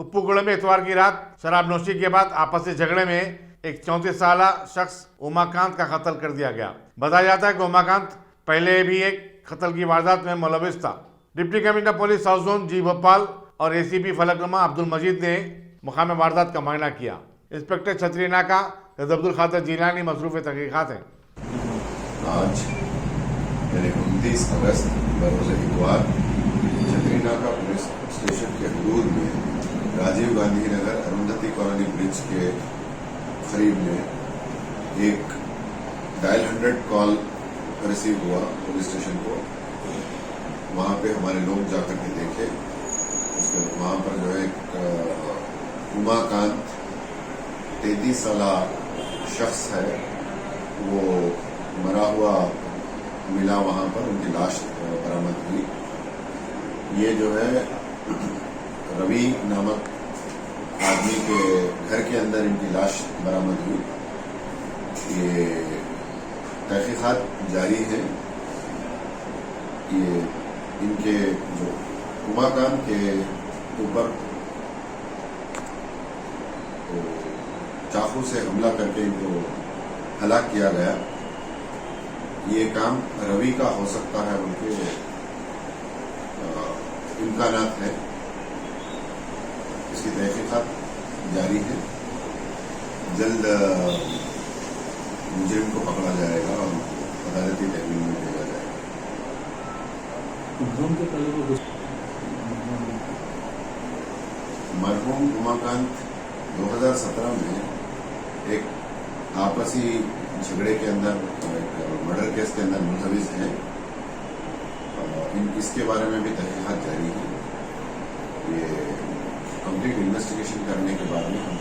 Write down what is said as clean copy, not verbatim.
उप्पुगुड़ में इतवार की रात शराब नोशी के बाद आपसी झगड़े में एक 34 साल शख्स उमाकांत का कत्ल कर दिया गया। बताया जाता है कि उमाकांत पहले भी एक कत्ल की वारदात में मुलविस था। Deputy commissioner police south zone G Bhopal और एसीपी फलकनुमा अब्दुल मजीद ने मुकाम वारदात का मुआयना किया। इंस्पेक्टर छत्रीनाका अब्दुल खादर जिलानी मसरूफ तहकीकात हैं। आज यानी 29 अगस्त बरोज़ इतवार चट्रीनाका पुलिस स्टेशन के हदूद में राजीव गांधी नगर अरुंधति कॉलोनी ब्रिज के करीब में एक डायल 100 कॉल रिसीव हुआ पुलिस स्टेशन को। वहां पे हमारे लोग जाकर के देखे, उसके वहां पर जो है एक उमाकांत 33 साल शख्स है, वो मरा हुआ मिला। वहां पर उनकी लाश बरामद हुई। ये जो है रवि नामक आदमी के घर के अंदर इनकी लाश बरामद हुई। ये तहकीकात जारी है। ये इनके जो उमाकांत के ऊपर तो चाकू से हमला करके इनको हलाक किया गया। ये काम रवि का हो सकता है, उनके इम्कानात है। इसकी तहकीकात जारी है। जल्द मुजरिम को पकड़ा जाएगा और अदालती तहवील में भेजा जाएगा। मरहूम उमाकांत 2017 में एक आपसी झगड़े के अंदर, एक मर्डर केस के अंदर मुलविस है। इसके बारे में भी तहकीकात जारी है। ये कंप्लीट इन्वेस्टिगेशन करने के बाद में हम